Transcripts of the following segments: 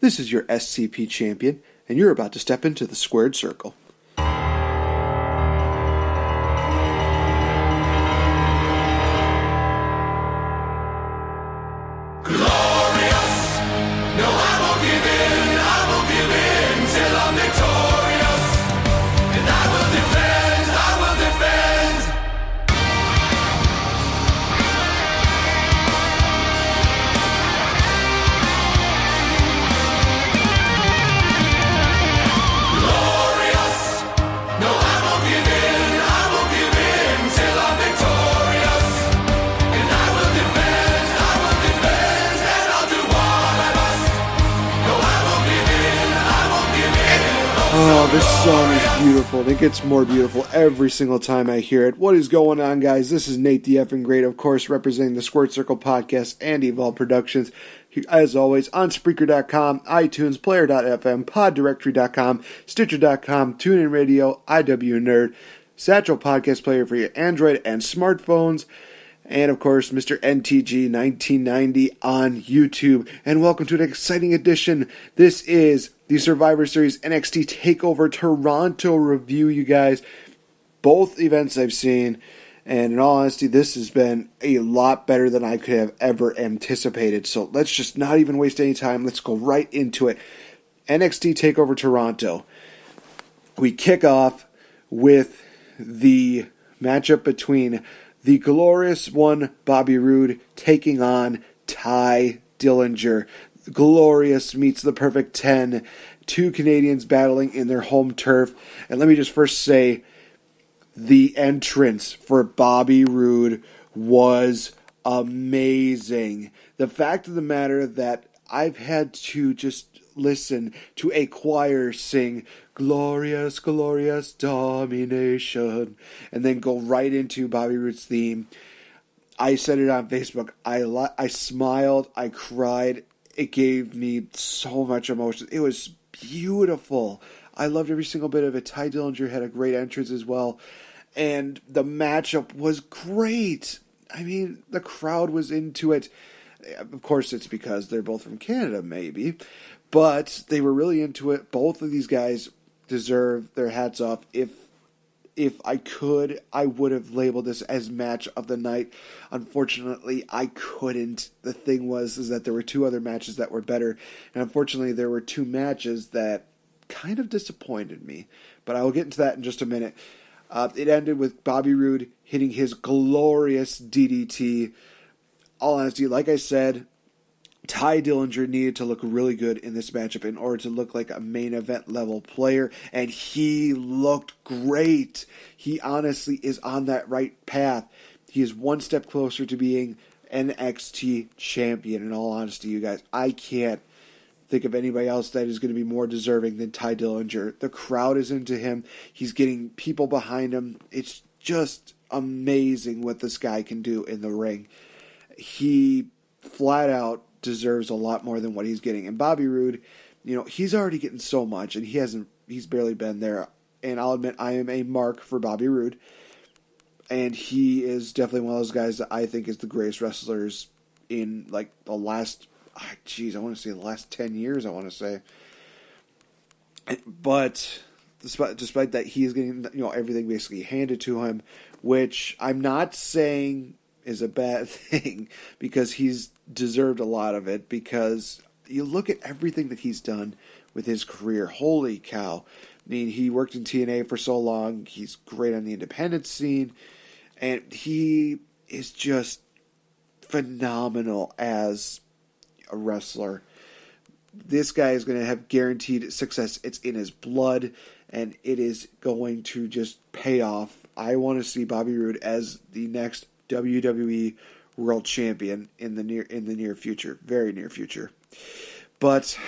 This is your SCP champion, and you're about to step into the squared circle. Oh, this song is beautiful, and it gets more beautiful every single time I hear it. What is going on, guys? This is Nate the Effing Great, of course, representing the Squirt Circle Podcast and Evolve Productions. As always, on Spreaker.com, iTunes, Player.fm, PodDirectory.com, Stitcher.com, TuneIn Radio, IW Nerd, Satchel Podcast Player for your Android and smartphones, and of course, Mr. NTG 1990 on YouTube. And welcome to an exciting edition. This is the Survivor Series NXT Takeover Toronto review, you guys. Both events I've seen, and in all honesty, this has been a lot better than I could have ever anticipated. So let's just not even waste any time. Let's go right into it. NXT Takeover Toronto. We kick off with the matchup between the glorious one, Bobby Roode, taking on Ty Dillinger. Glorious meets the perfect 10. Two Canadians battling in their home turf. And let me just first say, the entrance for Bobby Roode was amazing. The fact of the matter that I've had to just listen to a choir sing "Glorious, Glorious Domination" and then go right into Bobby Roode's theme. I said it on Facebook. I smiled. I cried. It gave me so much emotion. It was beautiful. I loved every single bit of it. Ty Dillinger had a great entrance as well. And the matchup was great. I mean, the crowd was into it. Of course, it's because they're both from Canada, maybe. But they were really into it. Both of these guys deserve their hats off. If I could, I would have labeled this as match of the night. Unfortunately, I couldn't. The thing is that there were two other matches that were better. And unfortunately, there were two matches that kind of disappointed me. But I will get into that in just a minute. It ended with Bobby Roode hitting his glorious DDT. All honesty, like I said, Ty Dillinger needed to look really good in this matchup in order to look like a main event level player, and he looked great. He honestly is on that right path. He is one step closer to being NXT champion. In all honesty, you guys, I can't think of anybody else that is going to be more deserving than Ty Dillinger. The crowd is into him. He's getting people behind him. It's just amazing what this guy can do in the ring. He flat out deserves a lot more than what he's getting. And Bobby Roode, he's already getting so much, and he's barely been there. And I'll admit, I am a mark for Bobby Roode. And he is definitely one of those guys that I think is the greatest wrestlers in, like, the last, I want to say the last 10 years, I want to say. But despite that, he is getting, everything basically handed to him, which I'm not saying is a bad thing, because he's deserved a lot of it, because you look at everything that he's done with his career. Holy cow. I mean, he worked in TNA for so long. He's great on the independent scene, and he is just phenomenal as a wrestler. This guy is going to have guaranteed success. It's in his blood, and it is going to just pay off. I want to see Bobby Roode as the next WWE World Champion in the near future, very near future. But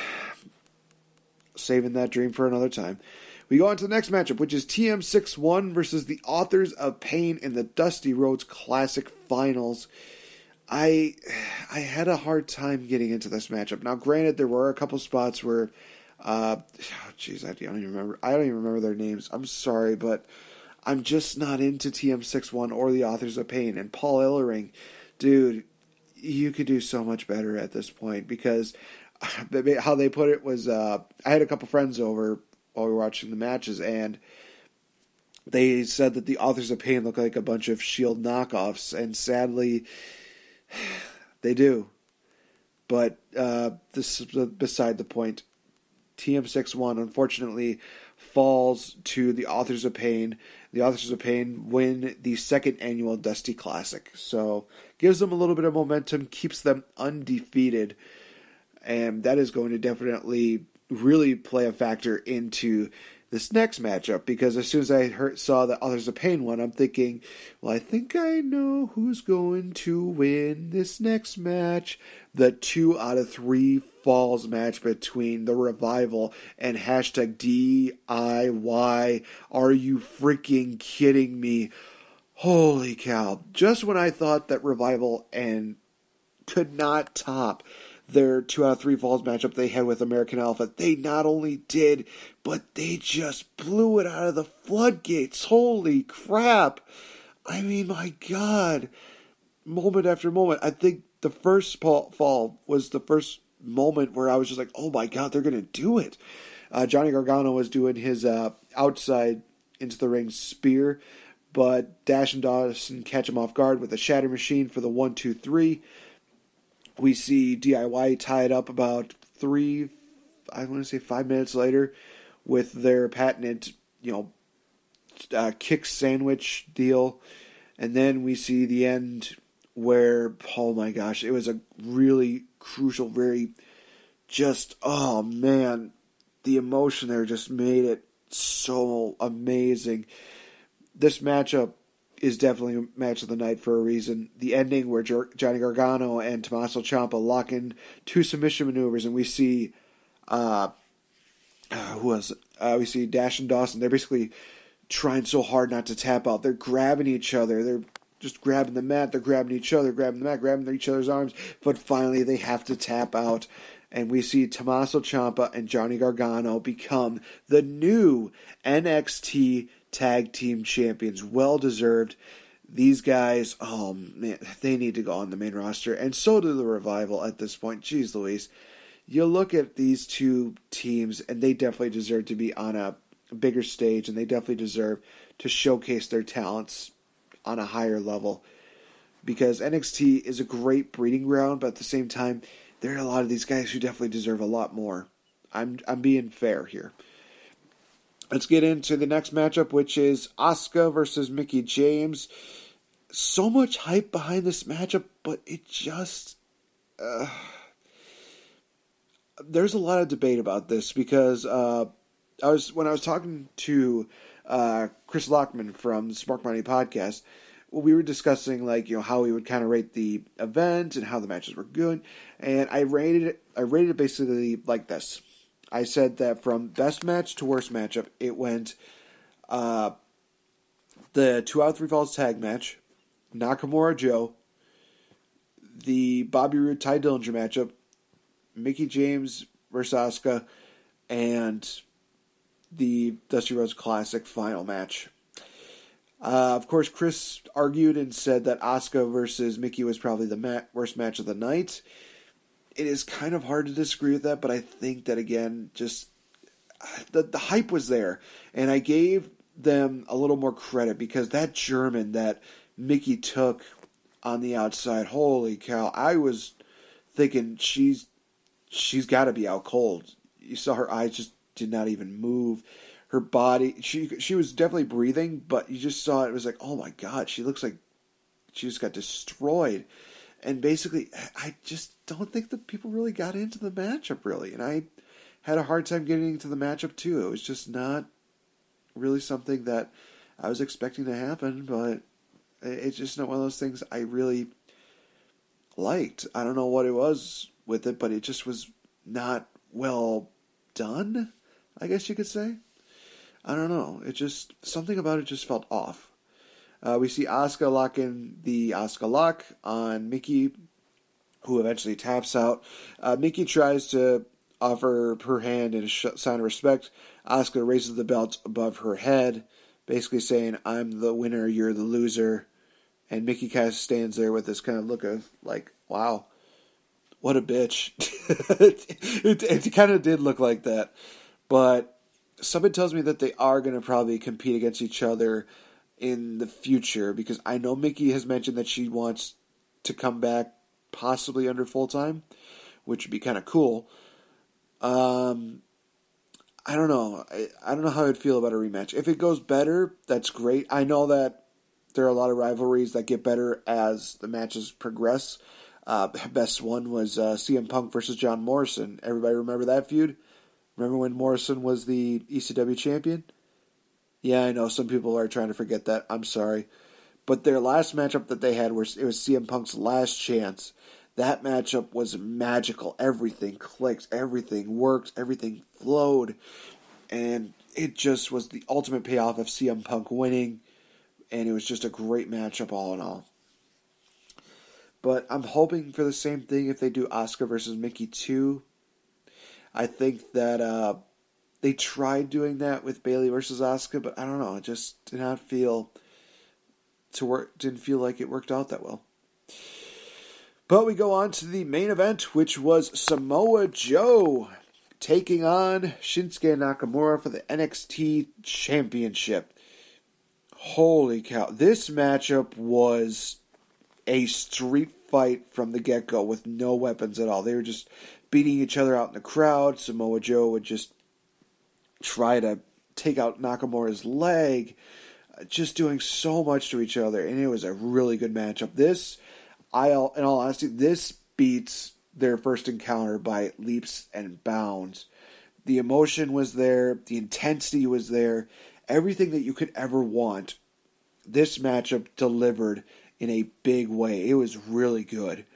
saving that dream for another time. We go on to the next matchup, which is TM61 versus the Authors of Pain in the Dusty Rhodes Classic Finals. I had a hard time getting into this matchup. Now, granted, there were a couple spots where, I don't even remember their names. I'm sorry, but I'm just not into TM61 or the Authors of Pain. And Paul Ellering, dude, you could do so much better at this point, because how they put it was, I had a couple friends over while we were watching the matches, and they said that the Authors of Pain look like a bunch of Shield knockoffs, and sadly, they do. But this is beside the point. TM61 unfortunately falls to the Authors of Pain. The Authors of Pain win the second annual Dusty Classic. So gives them a little bit of momentum, keeps them undefeated. And that is going to definitely really play a factor into this next matchup, because as soon as I saw that Authors of Pain won, I'm thinking, well, I think I know who's going to win this next match. The 2 out of 3 falls match between the Revival and hashtag DIY. Are you freaking kidding me? Holy cow. Just when I thought that Revival and could not top their 2 out of 3 falls matchup they had with American Alpha, they not only did, but they just blew it out of the floodgates. Holy crap. I mean, my God. Moment after moment. I think the first fall was the first moment where I was just like, oh my God, they're going to do it. Johnny Gargano was doing his outside into the ring spear, but Dash and Dawson catch him off guard with a Shatter Machine for the 1-2-3. We see DIY tied up about 5 minutes later with their patented, kick sandwich deal. And then we see the end where, oh my gosh, it was a really crucial, oh man, the emotion there just made it so amazing. This matchup is definitely a match of the night for a reason. The ending where Johnny Gargano and Tommaso Ciampa lock in 2 submission maneuvers, and we see we see Dash and Dawson. They're basically trying so hard not to tap out. They're grabbing each other. They're just grabbing the mat. They're grabbing each other, grabbing the mat, grabbing each other's arms. But finally, they have to tap out. And we see Tommaso Ciampa and Johnny Gargano become the new NXT Tag Team Champions. Well deserved. These guys, oh man, they need to go on the main roster. And so do the Revival at this point. Jeez Louise. You look at these two teams, and they definitely deserve to be on a bigger stage, and they definitely deserve to showcase their talents on a higher level. Because NXT is a great breeding ground, but at the same time, there are a lot of these guys who definitely deserve a lot more. I'm being fair here. Let's get into the next matchup, which is Asuka versus Mickie James. So much hype behind this matchup, but it just... there's a lot of debate about this, because when I was talking to Chris Lockman from the Smart Money podcast, we were discussing how we would kind of rate the event and how the matches were good, and I rated it basically like this. I said that from best match to worst matchup, it went the 2 out of 3 falls tag match, Nakamura Joe, the Bobby Roode Ty Dillinger matchup, Mickie James versus Asuka, and the Dusty Rhodes Classic final match. Of course, Chris argued and said that Asuka versus Mickie was probably the worst match of the night. It is kind of hard to disagree with that, but I think that, again, just the hype was there. And I gave them a little more credit, because that German that Mickie took on the outside, holy cow, I was thinking she's got to be out cold. You saw her eyes just did not even move. Her body, she was definitely breathing, but you just saw it was like, oh my God, she looks like she just got destroyed. And basically, I just don't think that people really got into the matchup, really. And I had a hard time getting into the matchup, too. It was just not really something that I was expecting to happen, but it's just not one of those things I really liked. I don't know what it was with it, but it just was not well done, I guess you could say. I don't know. It just, something about it just felt off. We see Asuka lock in the Asuka lock on Mickie, who eventually taps out. Mickie tries to offer her hand in a sign of respect. Asuka raises the belt above her head, basically saying, I'm the winner, you're the loser. And Mickie kind of stands there with this kind of look of like, wow, What a bitch. It kind of did look like that. But something tells me that they are going to probably compete against each other in the future, because I know Mickey has mentioned that she wants to come back possibly under full-time, which would be kind of cool. I don't know. I don't know how I'd feel about a rematch. If it goes better, that's great. I know that there are a lot of rivalries that get better as the matches progress. Best one was CM Punk versus John Morrison. Everybody remember that feud? Remember when Morrison was the ECW champion? Yeah, I know some people are trying to forget that. I'm sorry. But their last matchup that they had, it was CM Punk's last chance. That matchup was magical. Everything clicked, everything worked, everything flowed. And it just was the ultimate payoff of CM Punk winning. And it was just a great matchup all in all. But I'm hoping for the same thing if they do Asuka versus Mickey 2. I think that they tried doing that with Bayley versus Asuka, but I don't know. It just did not feel didn't feel like it worked out that well. But we go on to the main event, which was Samoa Joe taking on Shinsuke Nakamura for the NXT Championship. Holy cow. This matchup was a street fight from the get-go with no weapons at all. They were just beating each other out in the crowd. Samoa Joe would just try to take out Nakamura's leg, just doing so much to each other, and it was a really good matchup. In all honesty, this beats their first encounter by leaps and bounds. The emotion was there, the intensity was there, everything that you could ever want. This matchup delivered in a big way. It was really good.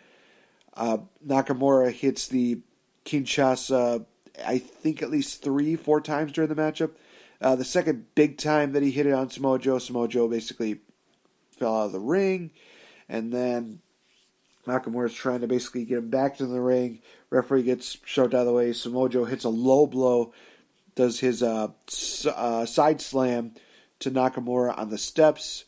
Nakamura hits the Kinshasa, I think at least 3-4 times during the matchup. The second big time that he hit it on Samoa Joe basically fell out of the ring. And then Nakamura's trying to basically get him back to the ring. Referee gets shoved out of the way. Samoa Joe hits a low blow, does his side slam to Nakamura on the steps,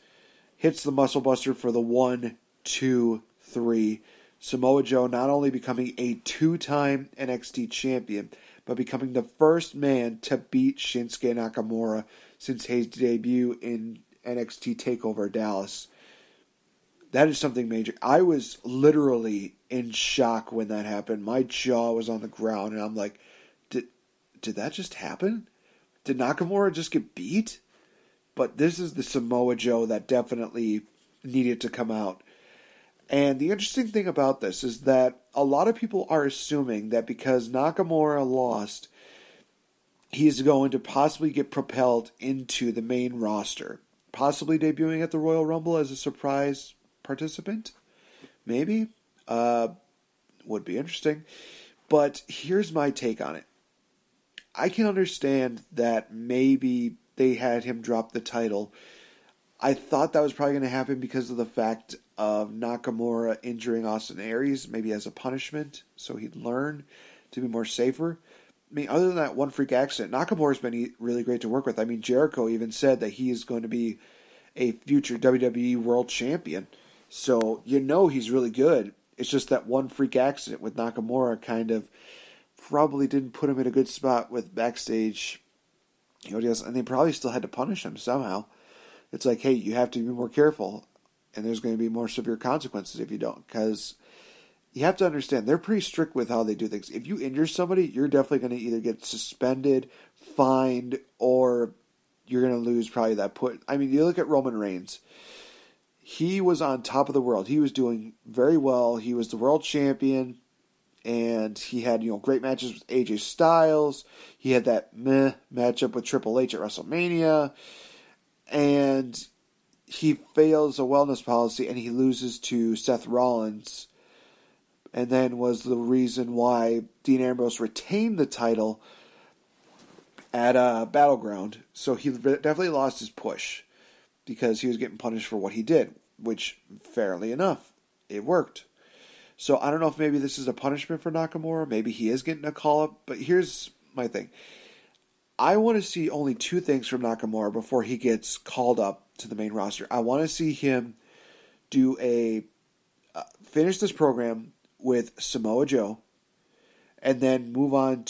hits the Muscle Buster for the 1, 2, 3. Samoa Joe not only becoming a 2-time NXT champion, but becoming the first man to beat Shinsuke Nakamura since his debut in NXT Takeover Dallas. That is something major. I was literally in shock when that happened. My jaw was on the ground, and I'm like, did that just happen? Did Nakamura just get beat? But this is the Samoa Joe that definitely needed to come out. And the interesting thing about this is that a lot of people are assuming that because Nakamura lost, he's going to possibly get propelled into the main roster. Possibly debuting at the Royal Rumble as a surprise participant. Maybe. Would be interesting. But here's my take on it. I can understand that maybe they had him drop the title. I thought that was probably going to happen because of the fact of Nakamura injuring Austin Aries, maybe as a punishment, so he'd learn to be more safer. I mean, other than that one freak accident, Nakamura's been really great to work with. I mean, Jericho even said that he is going to be a future WWE World Champion. So, he's really good. It's just that one freak accident with Nakamura kind of probably didn't put him in a good spot with backstage. And they probably still had to punish him somehow. It's like, hey, you have to be more careful, and there's going to be more severe consequences if you don't. Because you have to understand, they're pretty strict with how they do things. If you injure somebody, you're definitely going to either get suspended, fined, or you're going to lose probably that put. I mean, you look at Roman Reigns. He was on top of the world. He was doing very well. He was the world champion, and he had great matches with AJ Styles. He had that matchup with Triple H at WrestleMania. And he fails a wellness policy, and he loses to Seth Rollins, and then was the reason why Dean Ambrose retained the title at Battleground. So he definitely lost his push because he was getting punished for what he did, which, fairly enough, it worked. So I don't know if maybe this is a punishment for Nakamura. Maybe he is getting a call-up, but here's my thing. I want to see only 2 things from Nakamura before he gets called up to the main roster. I want to see him do finish this program with Samoa Joe, and then move on